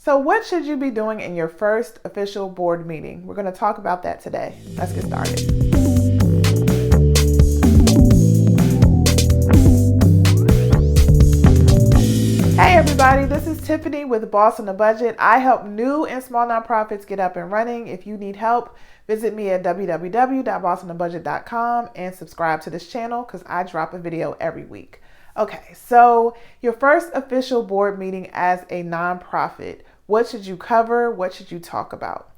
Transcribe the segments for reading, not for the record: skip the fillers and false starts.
So what should you be doing in your first official board meeting? We're going to talk about that today. Let's get started. Hey everybody, this is Tiffany with Boss on a Budget. I help new and small nonprofits get up and running. If you need help, visit me at www.bossonabudget.com and subscribe to this channel because I drop a video every week. Okay, so your first official board meeting as a nonprofit. What should you cover? What should you talk about?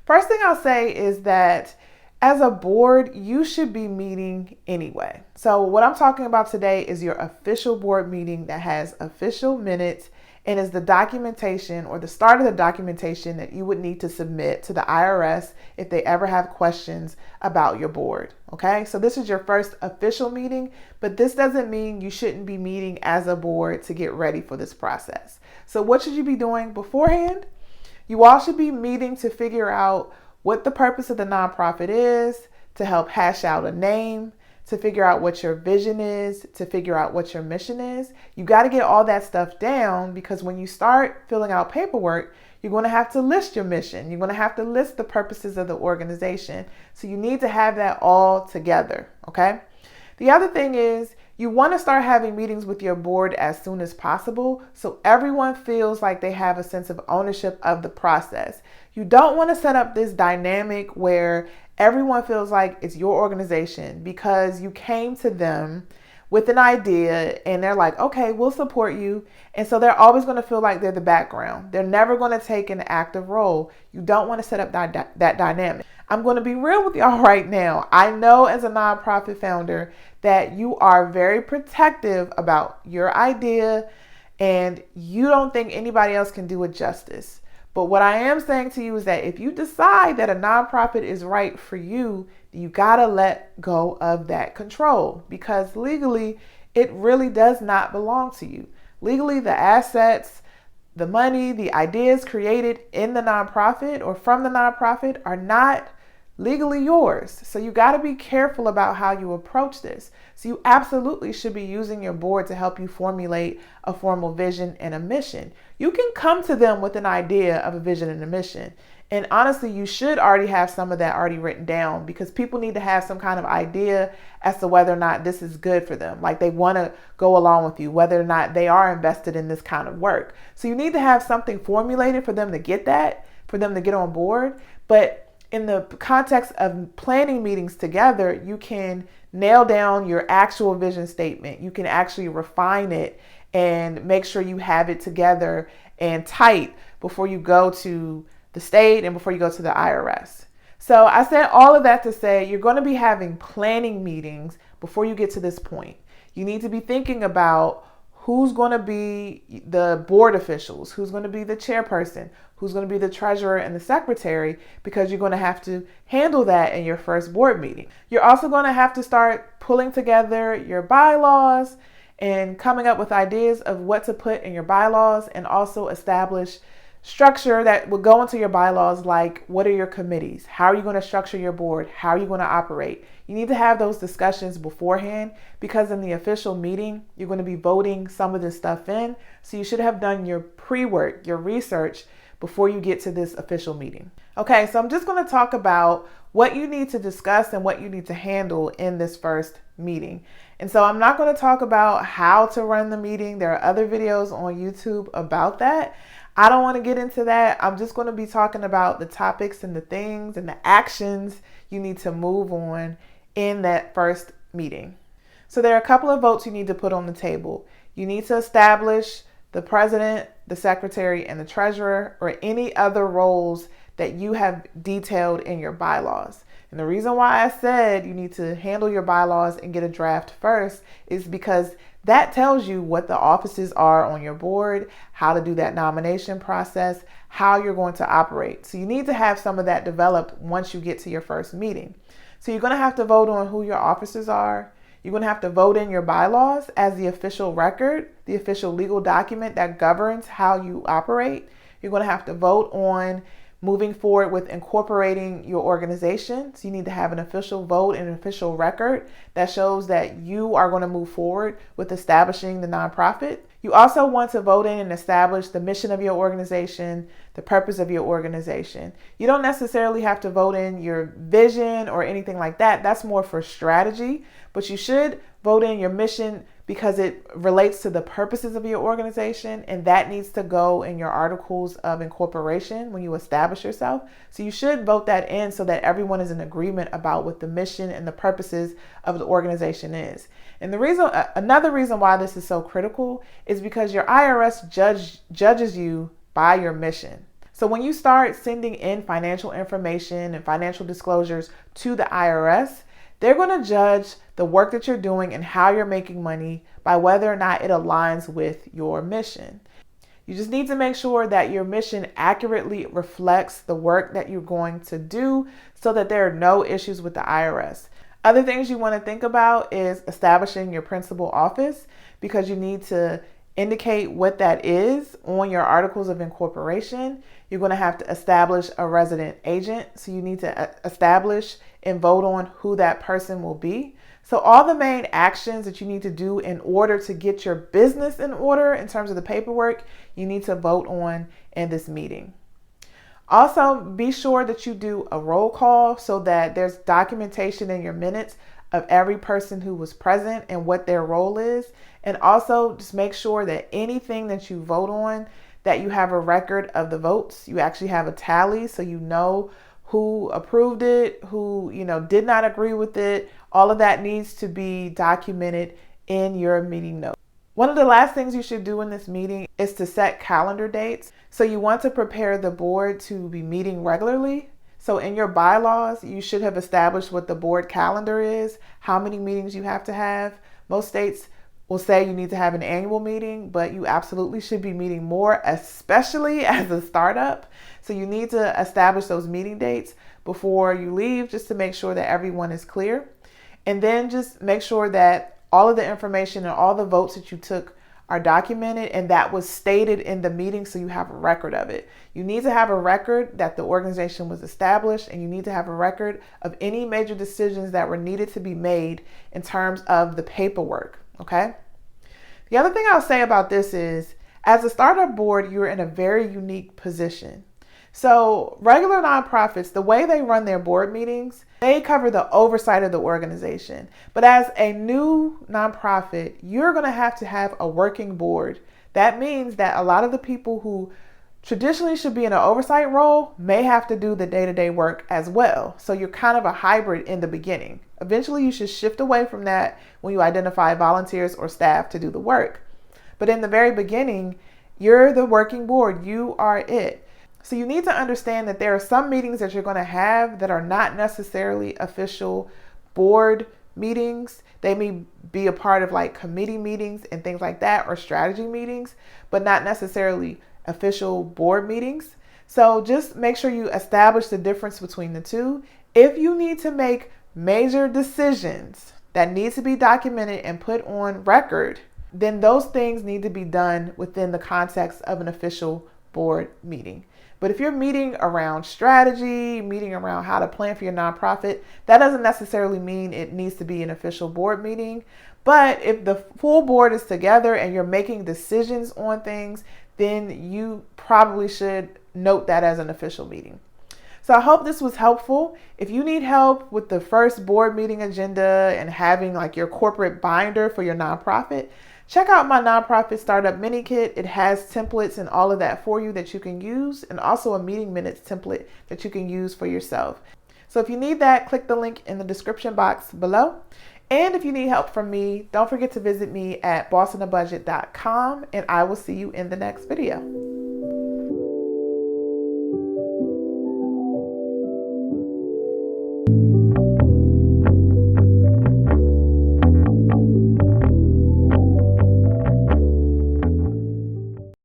First thing I'll say is that as a board, you should be meeting anyway. So what I'm talking about today is your official board meeting that has official minutes and is the documentation or the start of the documentation that you would need to submit to the IRS if they ever have questions about your board. Okay, so this is your first official meeting, but this doesn't mean you shouldn't be meeting as a board to get ready for this process. So what should you be doing beforehand? You all should be meeting to figure out what the purpose of the nonprofit is, to help hash out a name, to figure out what your vision is, to figure out what your mission is. You got to get all that stuff down because when you start filling out paperwork, you're going to have to list your mission. You're going to have to list the purposes of the organization. So you need to have that all together, okay? The other thing is you want to start having meetings with your board as soon as possible so everyone feels like they have a sense of ownership of the process. You don't want to set up this dynamic where everyone feels like it's your organization because you came to them with an idea and they're like, okay, we'll support you. And so they're always going to feel like they're the background. They're never going to take an active role. You don't want to set up that dynamic. I'm going to be real with y'all right now. I know as a nonprofit founder that you are very protective about your idea and you don't think anybody else can do it justice. But what I am saying to you is that if you decide that a nonprofit is right for you, you gotta let go of that control because legally, it really does not belong to you. Legally, the assets, the money, the ideas created in the nonprofit or from the nonprofit are not legally yours. So you got to be careful about how you approach this. So you absolutely should be using your board to help you formulate a formal vision and a mission. You can come to them with an idea of a vision and a mission. And honestly, you should already have some of that already written down because people need to have some kind of idea as to whether or not this is good for them. Like they want to go along with you, whether or not they are invested in this kind of work. So you need to have something formulated for them to get that, for them to get on board. But in the context of planning meetings together, you can nail down your actual vision statement. You can actually refine it and make sure you have it together and tight before you go to the state and before you go to the IRS. So I said all of that to say you're going to be having planning meetings before you get to this point. You need to be thinking about who's going to be the board officials, who's going to be the chairperson, who's going to be the treasurer and the secretary, because you're going to have to handle that in your first board meeting. You're also going to have to start pulling together your bylaws and coming up with ideas of what to put in your bylaws and also establish structure that will go into your bylaws, like what are your committees? How are you going to structure your board? How are you going to operate? You need to have those discussions beforehand because in the official meeting, you're going to be voting some of this stuff in. So you should have done your pre-work, your research before you get to this official meeting. Okay, so I'm just going to talk about what you need to discuss and what you need to handle in this first meeting. And so I'm not going to talk about how to run the meeting. There are other videos on YouTube about that. I don't want to get into that. I'm just going to be talking about the topics and the things and the actions you need to move on in that first meeting. So there are a couple of votes you need to put on the table. You need to establish the president, the secretary, and the treasurer, or any other roles that you have detailed in your bylaws. And the reason why I said you need to handle your bylaws and get a draft first is because that tells you what the offices are on your board, how to do that nomination process, how you're going to operate. So you need to have some of that developed once you get to your first meeting. So you're going to have to vote on who your officers are. You're going to have to vote in your bylaws as the official record, the official legal document that governs how you operate. You're going to have to vote on moving forward with incorporating your organization. So you need to have an official vote and an official record that shows that you are going to move forward with establishing the nonprofit. You also want to vote in and establish the mission of your organization, the purpose of your organization. You don't necessarily have to vote in your vision or anything like that. That's more for strategy, but you should vote in your mission because it relates to the purposes of your organization, and that needs to go in your articles of incorporation when you establish yourself. So you should vote that in so that everyone is in agreement about what the mission and the purposes of the organization is. And another reason why this is so critical is because your IRS judges you by your mission. So when you start sending in financial information and financial disclosures to the IRS, they're going to judge the work that you're doing and how you're making money by whether or not it aligns with your mission. You just need to make sure that your mission accurately reflects the work that you're going to do so that there are no issues with the IRS. Other things you want to think about is establishing your principal office, because you need to indicate what that is on your articles of incorporation. You're going to have to establish a resident agent. So you need to establish and vote on who that person will be. So all the main actions that you need to do in order to get your business in order in terms of the paperwork, you need to vote on in this meeting. Also, be sure that you do a roll call so that there's documentation in your minutes of every person who was present and what their role is. And also just make sure that anything that you vote on, that you have a record of the votes. You actually have a tally so you know who approved it, who, did not agree with it. All of that needs to be documented in your meeting notes. One of the last things you should do in this meeting is to set calendar dates. So you want to prepare the board to be meeting regularly. So in your bylaws, you should have established what the board calendar is, how many meetings you have to have. Most states will say you need to have an annual meeting, but you absolutely should be meeting more, especially as a startup. So you need to establish those meeting dates before you leave, just to make sure that everyone is clear. And then just make sure that all of the information and all the votes that you took are documented and that was stated in the meeting, so you have a record of it. You need to have a record that the organization was established, and you need to have a record of any major decisions that were needed to be made in terms of the paperwork, okay? The other thing I'll say about this is, as a startup board, you're in a very unique position. So regular nonprofits, the way they run their board meetings, they cover the oversight of the organization. But as a new nonprofit, you're going to have a working board. That means that a lot of the people who traditionally should be in an oversight role may have to do the day-to-day work as well. So you're kind of a hybrid in the beginning. Eventually, you should shift away from that when you identify volunteers or staff to do the work. But in the very beginning, you're the working board. You are it. So you need to understand that there are some meetings that you're going to have that are not necessarily official board meetings. They may be a part of like committee meetings and things like that, or strategy meetings, but not necessarily official board meetings. So just make sure you establish the difference between the two. If you need to make major decisions that need to be documented and put on record, then those things need to be done within the context of an official board meeting. But if you're meeting around strategy, meeting around how to plan for your nonprofit, that doesn't necessarily mean it needs to be an official board meeting. But if the full board is together and you're making decisions on things, then you probably should note that as an official meeting. So I hope this was helpful. If you need help with the first board meeting agenda and having like your corporate binder for your nonprofit, check out my nonprofit startup mini kit. It has templates and all of that for you that you can use, and also a meeting minutes template that you can use for yourself. So if you need that, click the link in the description box below. And if you need help from me, don't forget to visit me at bossonabudget.com, and I will see you in the next video.